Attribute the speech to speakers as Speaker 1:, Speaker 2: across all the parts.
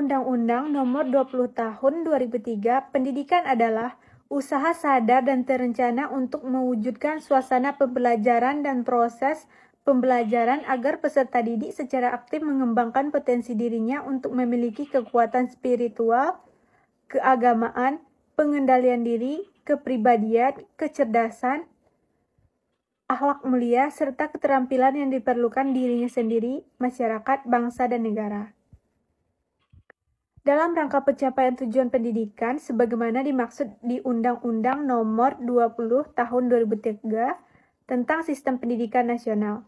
Speaker 1: Undang-Undang Nomor 20 Tahun 2003, pendidikan adalah usaha sadar dan terencana untuk mewujudkan suasana pembelajaran dan proses pembelajaran agar peserta didik secara aktif mengembangkan potensi dirinya untuk memiliki kekuatan spiritual, keagamaan, pengendalian diri, kepribadian, kecerdasan, akhlak mulia, serta keterampilan yang diperlukan dirinya sendiri, masyarakat, bangsa, dan negara. Dalam rangka pencapaian tujuan pendidikan sebagaimana dimaksud di Undang-Undang Nomor 20 Tahun 2003 tentang Sistem Pendidikan Nasional,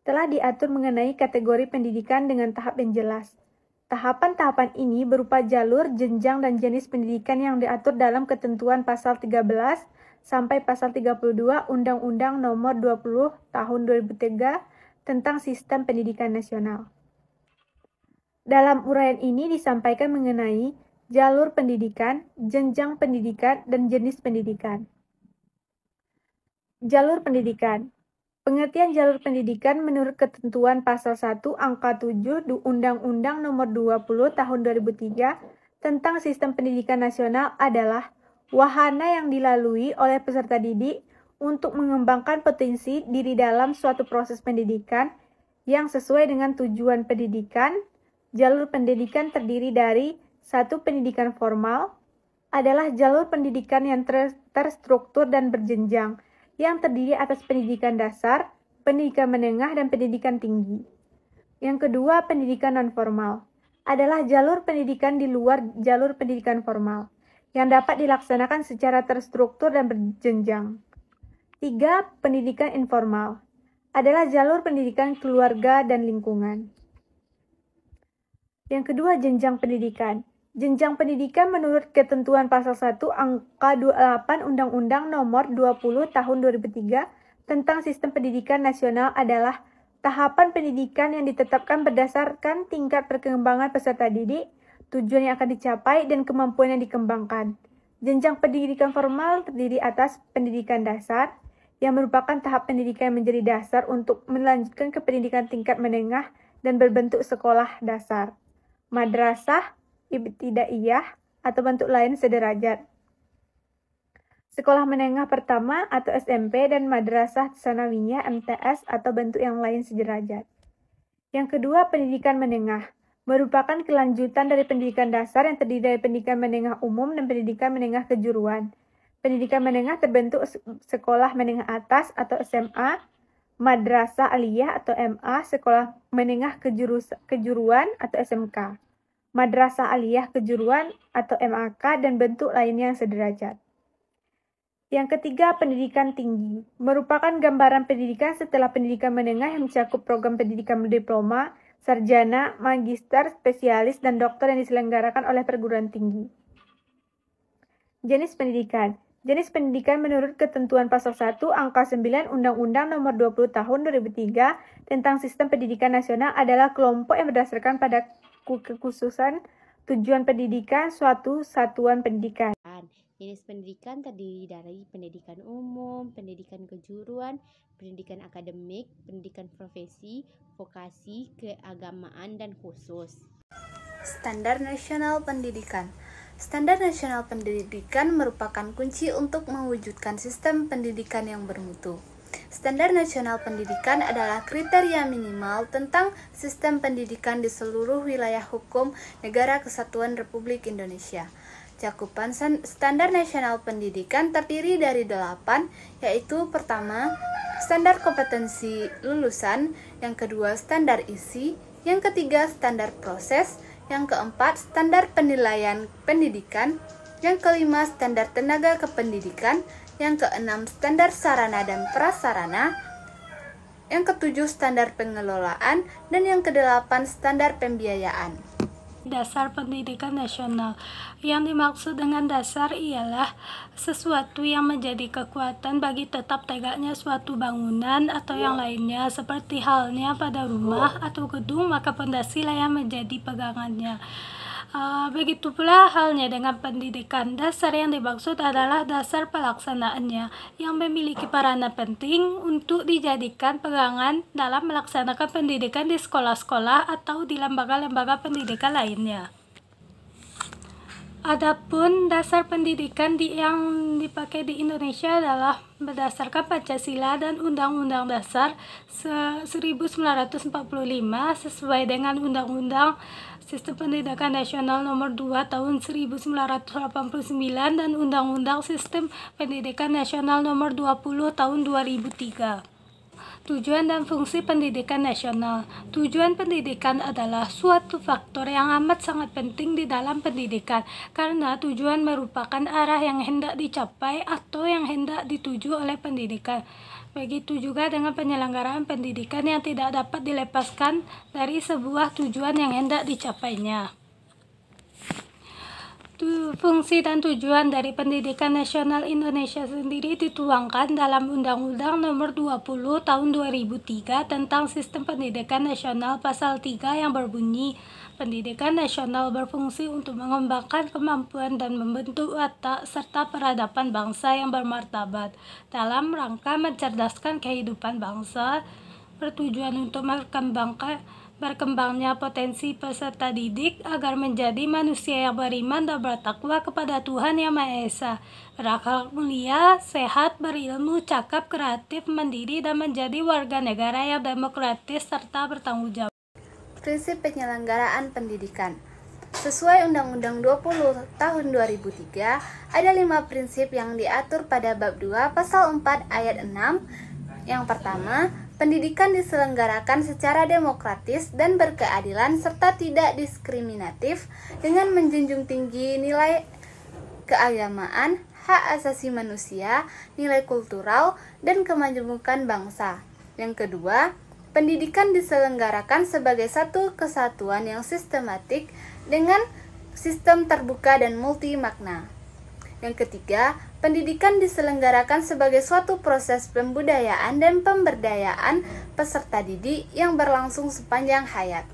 Speaker 1: telah diatur mengenai kategori pendidikan dengan tahap yang jelas. Tahapan-tahapan ini berupa jalur, jenjang, dan jenis pendidikan yang diatur dalam ketentuan pasal 13 sampai pasal 32 Undang-Undang Nomor 20 Tahun 2003 tentang Sistem Pendidikan Nasional. Dalam uraian ini disampaikan mengenai jalur pendidikan, jenjang pendidikan, dan jenis pendidikan. Jalur pendidikan. Pengertian jalur pendidikan menurut ketentuan pasal 1 angka 7 Undang-Undang Nomor 20 Tahun 2003 tentang Sistem Pendidikan Nasional adalah wahana yang dilalui oleh peserta didik untuk mengembangkan potensi diri dalam suatu proses pendidikan yang sesuai dengan tujuan pendidikan. Jalur pendidikan terdiri dari satu pendidikan formal, adalah jalur pendidikan yang terstruktur dan berjenjang, yang terdiri atas pendidikan dasar, pendidikan menengah, dan pendidikan tinggi. Yang kedua, pendidikan non-formal, adalah jalur pendidikan di luar jalur pendidikan formal, yang dapat dilaksanakan secara terstruktur dan berjenjang. Tiga, pendidikan informal, adalah jalur pendidikan keluarga dan lingkungan. Yang kedua, jenjang pendidikan. Jenjang pendidikan menurut ketentuan pasal 1 angka 28 Undang-Undang Nomor 20 Tahun 2003 tentang Sistem Pendidikan Nasional adalah tahapan pendidikan yang ditetapkan berdasarkan tingkat perkembangan peserta didik, tujuan yang akan dicapai, dan kemampuan yang dikembangkan. Jenjang pendidikan formal terdiri atas pendidikan dasar, yang merupakan tahap pendidikan yang menjadi dasar untuk melanjutkan ke pendidikan tingkat menengah dan berbentuk sekolah dasar, madrasah, ibtidaiyah, atau bentuk lain sederajat. Sekolah menengah pertama atau SMP dan madrasah tsanawiyah MTS atau bentuk yang lain sederajat. Yang kedua, pendidikan menengah merupakan kelanjutan dari pendidikan dasar yang terdiri dari pendidikan menengah umum dan pendidikan menengah kejuruan. Pendidikan menengah terbentuk sekolah menengah atas atau SMA, madrasah aliyah atau MA, sekolah menengah kejuruan atau SMK, madrasah aliyah kejuruan atau MAK, dan bentuk lainnya yang sederajat. Yang ketiga, pendidikan tinggi merupakan gambaran pendidikan setelah pendidikan menengah yang mencakup program pendidikan diploma, sarjana, magister, spesialis, dan doktor yang diselenggarakan oleh perguruan tinggi. Jenis pendidikan. Jenis pendidikan menurut ketentuan pasal 1 angka 9 Undang-Undang Nomor 20 Tahun 2003 tentang Sistem Pendidikan Nasional adalah kelompok yang berdasarkan pada kekhususan tujuan pendidikan suatu satuan pendidikan.
Speaker 2: Jenis pendidikan terdiri dari pendidikan umum, pendidikan kejuruan, pendidikan akademik, pendidikan profesi, vokasi, keagamaan, dan khusus.
Speaker 3: Standar Nasional Pendidikan. Standar Nasional Pendidikan merupakan kunci untuk mewujudkan sistem pendidikan yang bermutu. Standar Nasional Pendidikan adalah kriteria minimal tentang sistem pendidikan di seluruh wilayah hukum Negara Kesatuan Republik Indonesia. Cakupan Standar Nasional Pendidikan terdiri dari 8, yaitu pertama, standar kompetensi lulusan, yang kedua, standar isi, yang ketiga, standar proses, yang keempat, standar penilaian pendidikan, yang kelima, standar tenaga kependidikan, yang keenam, standar sarana dan prasarana, yang ketujuh, standar pengelolaan, dan yang kedelapan, standar pembiayaan.
Speaker 4: Dasar pendidikan nasional. Yang dimaksud dengan dasar ialah sesuatu yang menjadi kekuatan bagi tetap tegaknya suatu bangunan atau yang lainnya, seperti halnya pada rumah atau gedung, maka pondasilah yang menjadi pegangannya. Begitu pula halnya dengan pendidikan. Dasar yang dimaksud adalah dasar pelaksanaannya yang memiliki peranan penting untuk dijadikan pegangan dalam melaksanakan pendidikan di sekolah-sekolah atau di lembaga-lembaga pendidikan lainnya. Adapun dasar pendidikan yang dipakai di Indonesia adalah berdasarkan Pancasila dan Undang-Undang Dasar 1945 sesuai dengan Undang-Undang Sistem Pendidikan Nasional Nomor 2 Tahun 1989 dan Undang-Undang Sistem Pendidikan Nasional Nomor 20 Tahun 2003. Tujuan dan fungsi pendidikan nasional. Tujuan pendidikan adalah suatu faktor yang amat sangat penting di dalam pendidikan, karena tujuan merupakan arah yang hendak dicapai atau yang hendak dituju oleh pendidikan. Begitu juga dengan penyelenggaraan pendidikan yang tidak dapat dilepaskan dari sebuah tujuan yang hendak dicapainya. Fungsi dan tujuan dari pendidikan nasional Indonesia sendiri dituangkan dalam Undang-Undang Nomor 20 Tahun 2003 tentang Sistem Pendidikan Nasional Pasal 3 yang berbunyi, pendidikan nasional berfungsi untuk mengembangkan kemampuan dan membentuk watak serta peradaban bangsa yang bermartabat dalam rangka mencerdaskan kehidupan bangsa, bertujuan untuk berkembangnya potensi peserta didik agar menjadi manusia yang beriman dan bertakwa kepada Tuhan Yang Maha Esa, berakhlak mulia, sehat, berilmu, cakap, kreatif, mandiri, dan menjadi warga negara yang demokratis serta bertanggung jawab.
Speaker 3: Prinsip penyelenggaraan pendidikan. Sesuai Undang-Undang 20 Tahun 2003, ada 5 prinsip yang diatur pada bab 2 pasal 4 ayat 6. Yang pertama, pendidikan diselenggarakan secara demokratis dan berkeadilan serta tidak diskriminatif dengan menjunjung tinggi nilai keagamaan, hak asasi manusia, nilai kultural, dan kemajemukan bangsa. Yang kedua, pendidikan diselenggarakan sebagai satu kesatuan yang sistematik dengan sistem terbuka dan multi makna. Yang ketiga, pendidikan diselenggarakan sebagai suatu proses pembudayaan dan pemberdayaan peserta didik yang berlangsung sepanjang hayat.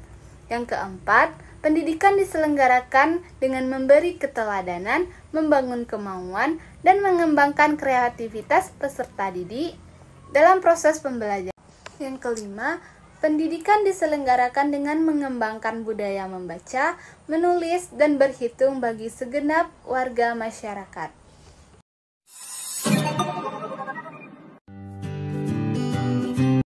Speaker 3: Yang keempat, pendidikan diselenggarakan dengan memberi keteladanan, membangun kemauan, dan mengembangkan kreativitas peserta didik dalam proses pembelajaran. Yang kelima, pendidikan diselenggarakan dengan mengembangkan budaya membaca, menulis, dan berhitung bagi segenap warga masyarakat.